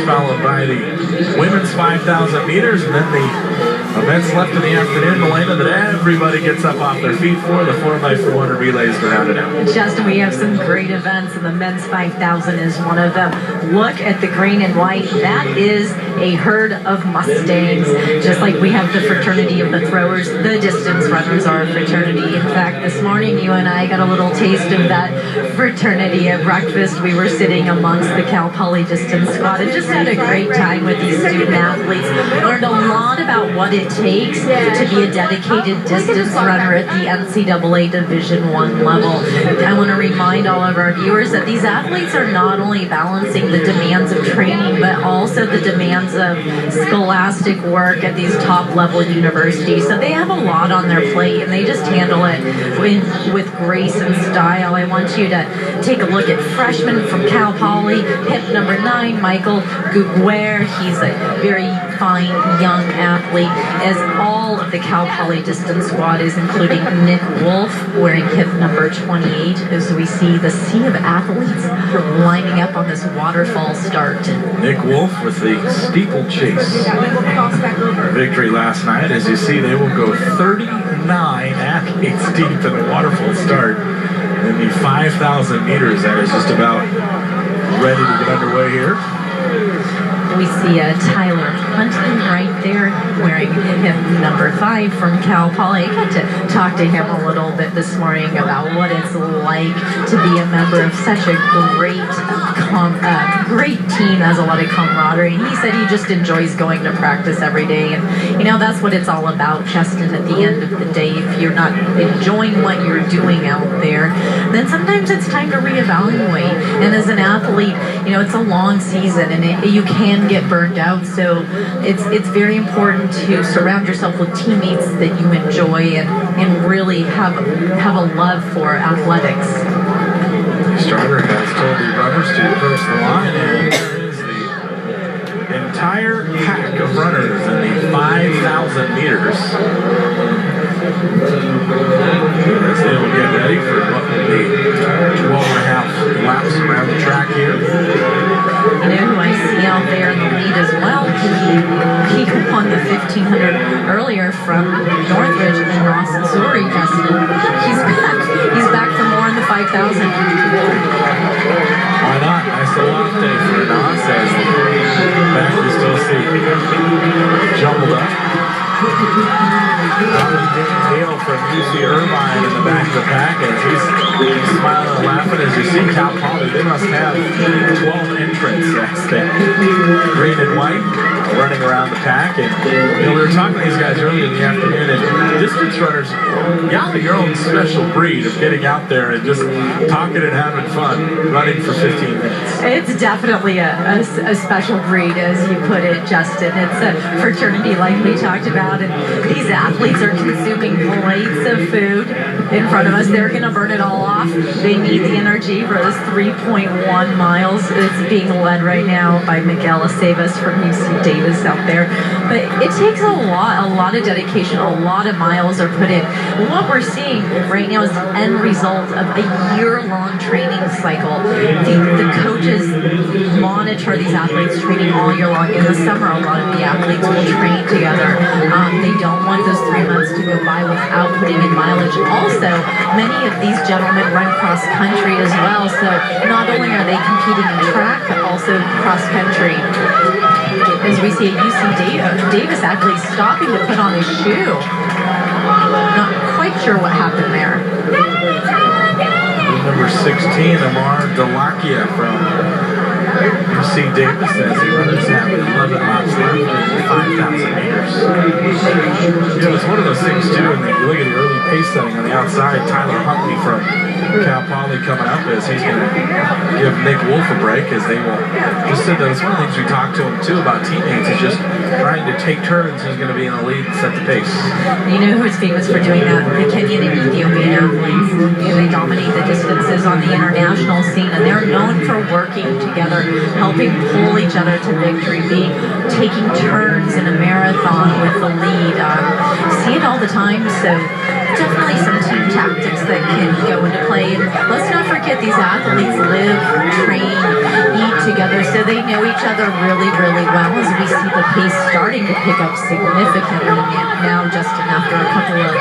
followed by the women's 5,000 meters, and then the events left in the afternoon, Melena, that everybody gets up off their feet for the 4x400 relays to round it out. Justin, we have some great events, and the men's 5,000 is one of them. Look at the green and white. That is a herd of Mustangs. Just like we have the fraternity of the throwers, the distance runners are a fraternity. In fact, this morning you and I got a little taste of that fraternity at breakfast. We were sitting amongst the Cal Poly distance squad and just had a great time with these student athletes. Learned a lot about what it takes to be a dedicated distance runner at the NCAA Division I level. I want to remind all of our viewers that these athletes are not only balancing the demands of training, but also the demands of scholastic work at these top level universities. So they have a lot on their plate, and they just handle it with grace and style. I want you to take a look at freshman from Cal Poly, hip number 9, Michael Guguer. He's a very fine young athlete, as all of the Cal Poly distance squad is, including Nick Wolf wearing hip number 28, as we see the sea of athletes lining up on this waterfall start. Nick Wolf with the steeplechase victory last night. As you see, they will go 39 athletes deep in the waterfall start. In the 5,000 meters, that is just about ready to get underway here. We see Tyler Huntley right there wearing hip number 5 from Cal Poly. I got to talk to him a little bit this morning about what it's like to be a member of such a great team that has a lot of camaraderie. And he said he just enjoys going to practice every day. And, you know, that's what it's all about, Justin, at the end of the day. If you're not enjoying what you're doing out there, then sometimes it's time to reevaluate. And as an athlete, you know, it's a long season, and you can get burned out, so it's very important to surround yourself with teammates that you enjoy and really have a love for athletics. Starter has told the runners to approach the line, and there is the entire pack of runners in the 5,000 meters as they will get ready for what will be 12.5 laps around the track here. You know who I see out there in the lead as well? He won the 1,500 earlier from Northridge and Ross Zuri, Justin. He's back for more in the 5,000. Why not? Nice little off day for Ross, as the back we still see jumbled up. Dale from UC Irvine in the back of the pack, as he's smiling and laughing. As you see Cal Poly, they must have 12 entrants. That's the green and white running around the pack. And you know, we were talking to these guys earlier in the afternoon, and distance runners, you got your own special breed of getting out there and just talking and having fun, running for 15 minutes. It's definitely a special breed, as you put it, Justin. It's a fraternity like we talked about, and these athletes are consuming plates of food in front of us. They're going to burn it all off. They need the energy for this 3.1 miles. It's being led right now by Miguel Aceves from UC Davis out there. But it takes a lot of dedication. A lot of miles are put in. What we're seeing right now is the end result of a year-long training cycle. The coaches monitor these athletes training all year long. In the summer, a lot of the athletes will train together. They don't want those 3 months to go by without putting in mileage. Also, many of these gentlemen run cross country as well, so not only are they competing in track, but also cross country. As we see a UC Davis athlete stopping to put on his shoe. Not quite sure what happened there. Number 16, Amar Delakia from UC Davis, as the runners have 11 laps left in 5,000 meters. You know, it's one of those things too, and you look at the early pace setting on the outside. Tyler Huntley from Cal Poly coming up, as he's going to give Nick Wolf a break, as they will just said that it's one of the things we talked to him too about teammates, is just trying to take turns who's going to be in the lead and set the pace. You know who's famous for doing that? The Kenyan and Ethiopian athletes. They dominate the distances on the international scene, and they're known for working together, helping pull each other to victory, being taking turns in a marathon with the lead. See it all the time, so definitely some team tactics that can go into play. And let's not forget these athletes live, train, eat together, so they know each other really, really well as we see the pace starting to pick up significantly now, Justin, after a couple of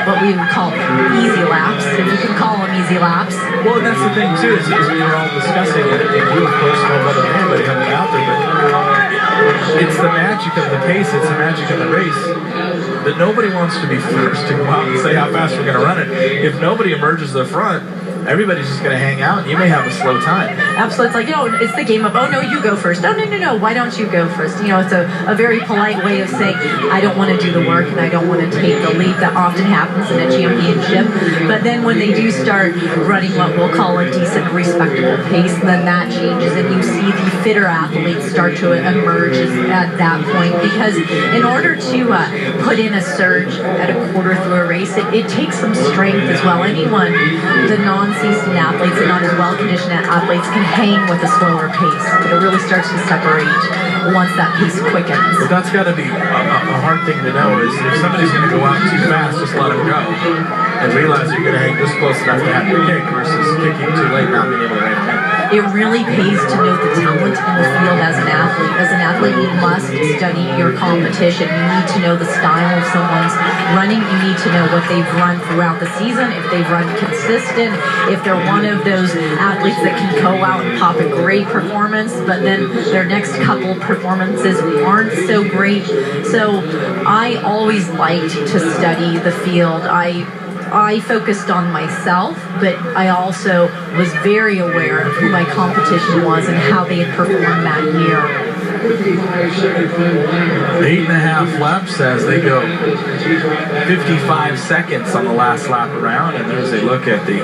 what we would call easy laps, if you can call them easy laps. Well, and that's the thing, too, is we were all discussing it, and you, of course, know better than anybody coming out there, but it's the magic of the pace, it's the magic of the race, that nobody wants to be first to go out and say how fast we're going to run it. If nobody emerges the front, everybody's just going to hang out, and you may have a slow time. Absolutely. It's like, it's the game of, oh, no, you go first. No, why don't you go first? It's a very polite way of saying, I don't want to do the work, and I don't want to take the lead. That often happens in a championship. But then when they do start running what we'll call a decent, respectable pace, then that changes, and you see the fitter athletes start to emerge at that point. Because in order to put in a surge at a quarter through a race, it takes some strength as well. Anyone, the non-seasoned athletes and not as well-conditioned athletes can hang with a slower pace, but it really starts to separate once that pace quickens. But that's got to be a hard thing to know, is if somebody's going to go out too fast, just let them go and realize you're going to hang this close enough to have your kick versus kicking too late, not being able to rein them in. It really pays to know the talent in the field as an athlete. As an athlete, you must study your competition. You need to know the style of someone's running. You need to know what they've run throughout the season, if they've run consistent, if they're one of those athletes that can go out and pop a great performance, but then their next couple performances aren't so great. So I always liked to study the field. I focused on myself, but I also was very aware of who my competition was and how they had performed that year. 8.5 laps as they go 55 seconds on the last lap around, and there's a look at the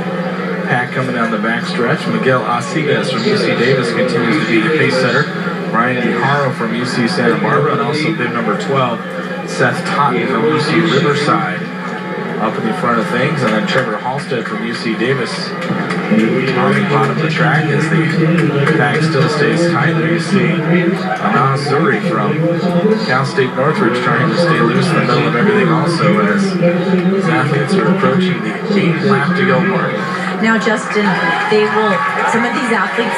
pack coming down the back stretch. Miguel Aceves from UC Davis continues to be the pace setter. Brian DeHaro from UC Santa Barbara, and also bib number 12, Seth Totten from UC Riverside, up in the front of things. And then Trevor Halstead from UC Davis on the bottom of the track as the pack still stays tight. There you see Anna Zuri from Cal State Northridge trying to stay loose in the middle of everything also, as athletes are approaching the 8 lap to go mark. Now, Justin, some of these athletes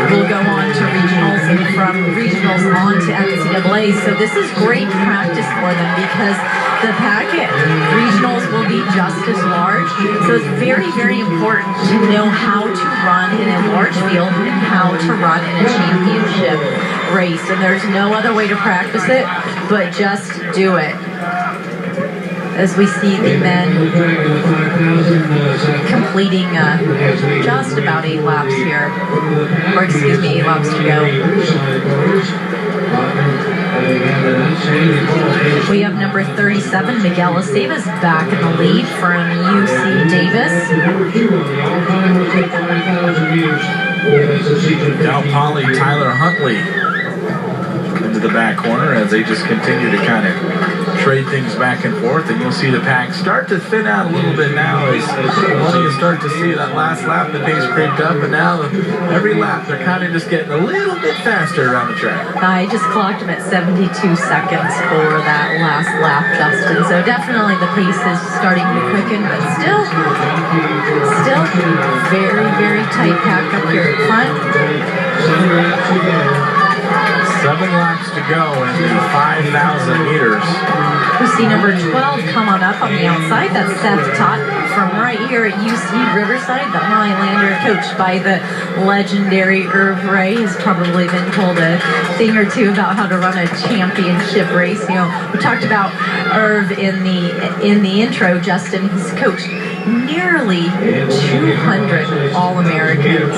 will go on to regionals, and from regionals on to NCAA. So this is great practice for them, because the packet regionals will be just as large. So it's very, very important to know how to run in a large field and how to run in a championship race. And there's no other way to practice it but just do it. As we see the men completing just about 8 laps here. Or excuse me, 8 laps to go. We have number 37, Miguel Aceves, back in the lead from UC Davis. Cal Poly, Tyler Huntley into the back corner as they just continue to kind of trade things back and forth, and you'll see the pack start to thin out a little bit now as you start to see that last lap, the pace creeped up, and now every lap they're kind of just getting a little bit faster around the track. I just clocked him at 72 seconds for that last lap, Justin. So definitely the pace is starting to quicken, but still very, very tight pack up here at front. 7 laps to go in the 5,000 meters. We see number 12 come on up on the outside. That's Seth Totten from right here at UC Riverside, the Highlander, coached by the legendary Irv Ray. Has probably been told a thing or two about how to run a championship race. You know, we talked about Irv in the intro. Justin, he's coached nearly 200 All-Americans.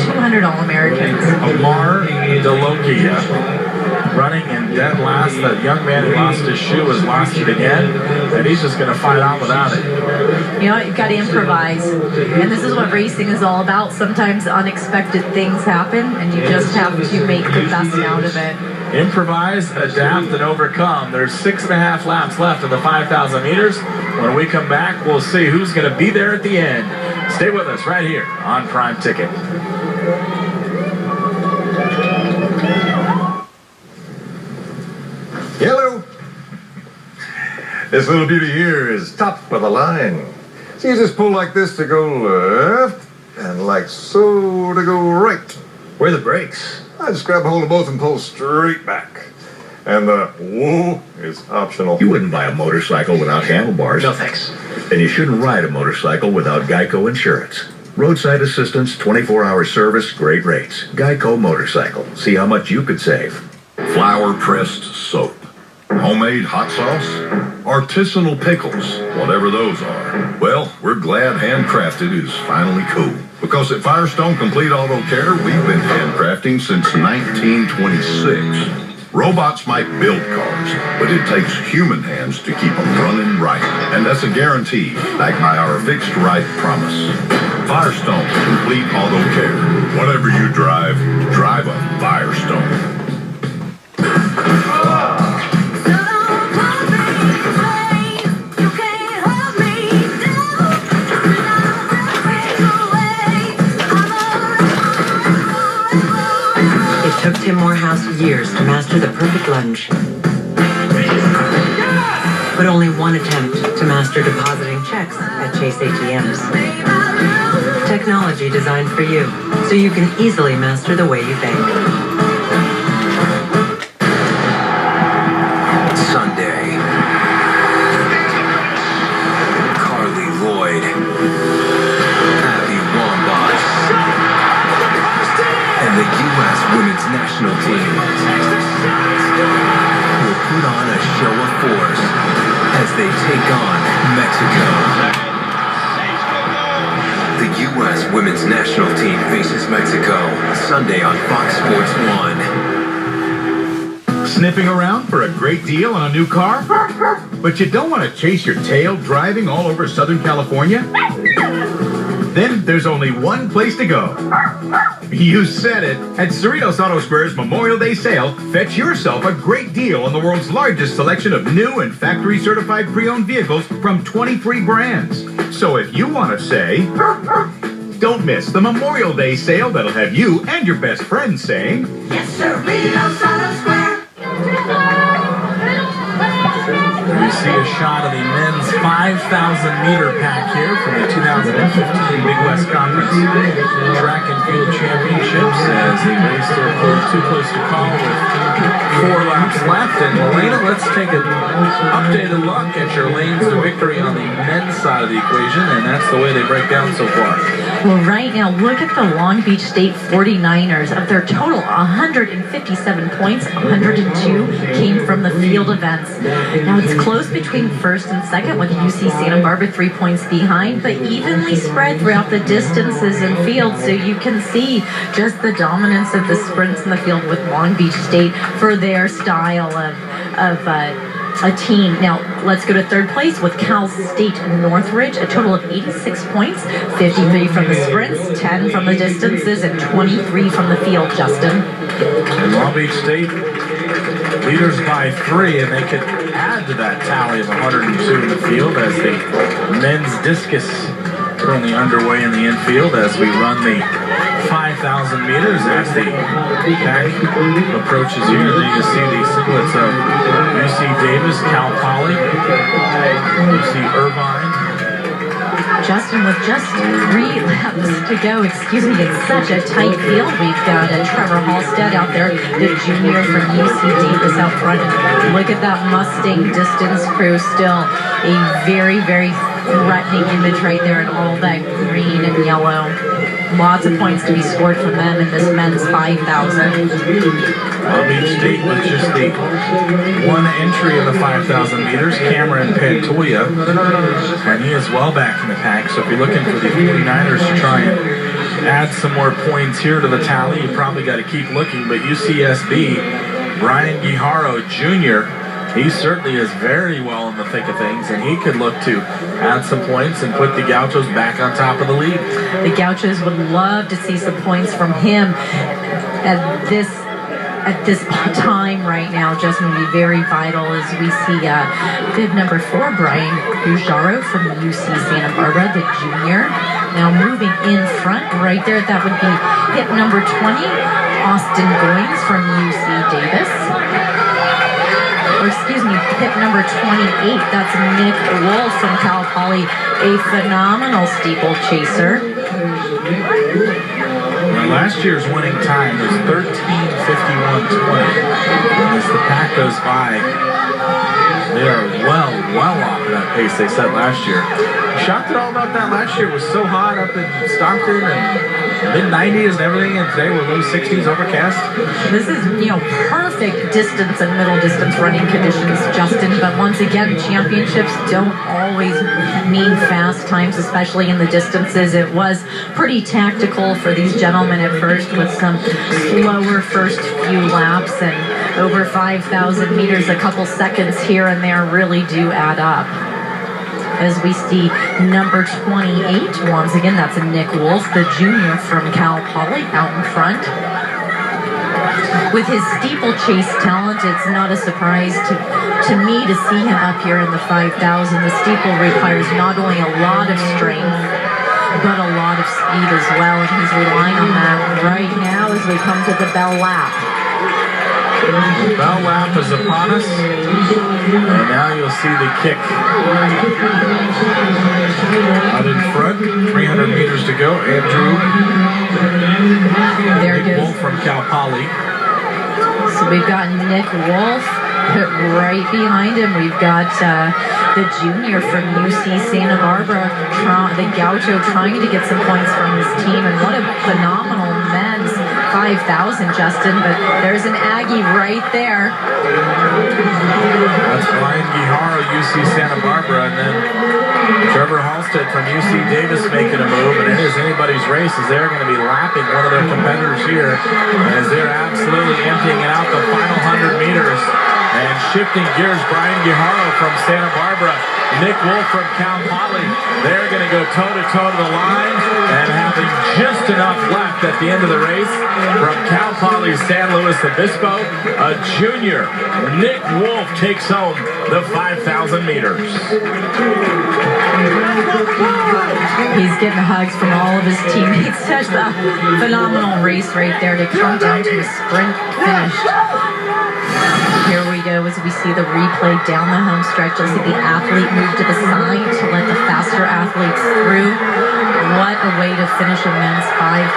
200 All-Americans. Amar Delokia running in dead last. That young man who lost his shoe has lost it again, and he's just going to fight on without it. You know, you've got to improvise, and this is what racing is all about. Sometimes unexpected things happen, and you just have to make the best out of it. Improvise, adapt, and overcome. There's 6.5 laps left of the 5,000 meters. When we come back, we'll see who's going to be there at the end. Stay with us right here on Prime Ticket. This little beauty here is top of the line. So you just pull like this to go left, and like so to go right. Where are the brakes? I just grab hold of both and pull straight back. And the whoa is optional. You wouldn't buy a motorcycle without handlebars. No thanks. And you shouldn't ride a motorcycle without Geico Insurance. Roadside assistance, 24-hour service, great rates. Geico Motorcycle. See how much you could save. Flour-pressed soap, homemade hot sauce, artisanal pickles, whatever those are. Well, we're glad handcrafted is finally cool. Because at Firestone Complete Auto Care, we've been handcrafting since 1926. Robots might build cars, but it takes human hands to keep them running right. And that's a guarantee, backed by our fixed right promise. Firestone Complete Auto Care. Whatever you drive, drive a Firestone. It took Tim Morehouse years to master the perfect lunge. But only one attempt to master depositing checks at Chase ATMs. Technology designed for you, so you can easily master the way you bank. Sunday. Carly Lloyd. Abby Wambach. And the U.S. women's national team will put on a show of force as they take on Mexico. The U.S. women's national team faces Mexico Sunday on Fox Sports 1. Sniffing around for a great deal on a new car? But you don't want to chase your tail driving all over Southern California? Then there's only one place to go. You said it. At Cerritos Auto Square's Memorial Day sale, fetch yourself a great deal on the world's largest selection of new and factory-certified pre-owned vehicles from 23 brands. So if you want to say, don't miss the Memorial Day sale that'll have you and your best friend saying, Yes, Cerritos Auto Square. We see a shot of the men's 5,000-meter pack here from the 2015 Big West Conference Track and Field Championships as they race their too close to call with 4 laps left. And Elena, let's take an updated look at your lanes to victory on the men's side of the equation, and that's the way they break down so far. Well, right now, look at the Long Beach State 49ers. Of their total 157 points, 102 came from the field events. Now, it's close between first and second with UC Santa Barbara 3 points behind, but evenly spread throughout the distances and field, so you can see just the dominance of the sprints in the field with Long Beach State for their style of a team. Now, let's go to third place with Cal State Northridge, a total of 86 points, 53 from the sprints, 10 from the distances, and 23 from the field, Justin. And Long Beach State leaders by 3, and they could add to that tally of 102 in the field as the men's discus currently underway in the infield as we run the 5,000 meters as the pack approaches here. There you can see the singlets of UC Davis, Cal Poly, UC Irvine. Justin, with just 3 laps to go, excuse me, it's such a tight field. We've got Trevor Halstead out there, the junior from UC Davis out front. Look at that Mustang distance crew, still a very, very threatening image right there in all that green and yellow. Lots of points to be scored from them in this men's 5,000. Long Beach State with just the one entry in the 5,000 meters, Cameron Pantoja, and he is well back in the pack. So if you're looking for the 49ers to try and add some more points here to the tally, you probably got to keep looking. But UCSB, Brian Guijarro Jr., he certainly is very well in the thick of things, and he could look to add some points and put the Gauchos back on top of the league. The Gauchos would love to see some points from him at this time right now. Justin would be very vital as we see bib number 4, Brian Guijarro from UC Santa Barbara, the junior. Now moving in front right there, that would be hip number 20, Austin Goins from UC Davis. Or excuse me, hip number 28. That's Nick Wolf from Cal Poly, a phenomenal steeplechaser. Now, last year's winning time was 13:51:20. As the pack goes by, they are well off of that pace they set last year. Shocked at all about that last year. It was so hot up in Stockton and mid-90s and everything, and today we're low 60s overcast. This is, perfect distance and middle distance running conditions, Justin. But once again, championships don't always mean fast times, especially in the distances. It was pretty tactical for these gentlemen at first with some slower first few laps, and over 5,000 meters, a couple seconds here and there really do add up. As we see number 28, once again, that's a Nick Wolf, the junior from Cal Poly, out in front. With his steeplechase talent, it's not a surprise to me to see him up here in the 5,000. The steeple requires not only a lot of strength, but a lot of speed as well, and he's relying on that right now as we come to the bell lap. The bell lap is upon us, and now you'll see the kick. Out in front, 300 meters to go. Andrew Nick Wolf from Cal Poly. So we've got Nick Wolf put right behind him. We've got the junior from UC Santa Barbara, the Gaucho, trying to get some points from his team. And what a phenomenal men's 5,000, Justin. But there's an Aggie right there. That's Brian Guijarro, UC Santa Barbara, and then Trevor Halstead from UC Davis making a move. And it is anybody's race as they're going to be lapping one of their competitors here as they're absolutely emptying it out the final 100 meters. And shifting gears, Brian Guijarro from Santa Barbara, Nick Wolf from Cal Poly. They're going to go toe-to-toe to the line, and having just enough left at the end of the race from Cal Poly San Luis Obispo, a junior, Nick Wolf takes home the 5,000 meters. He's getting hugs from all of his teammates. Such a phenomenal race right there to come down to a sprint finish. Here we go as we see the replay down the home stretch. You'll see the athlete move to the side to let the faster athletes through. What a way to finish a men's 5,000.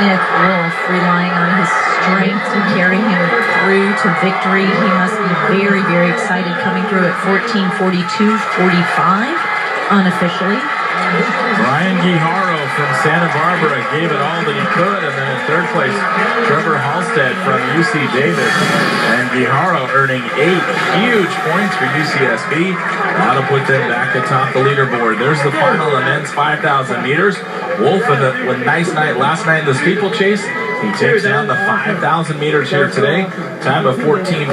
Nick Wolf relying on his strength to carry him through to victory. He must be very, very excited coming through at 14:42:45 unofficially. Brian Guijarro from Santa Barbara gave it all that he could, and then in third place, Trevor Halstead from UC Davis, and Guijarro earning 8 huge points for UCSB. That'll put them back atop the leaderboard. There's the final of the men's 5,000 meters. Wolf with a nice night last night in the steeplechase. He takes down the 5,000 meters here today. Time of 14.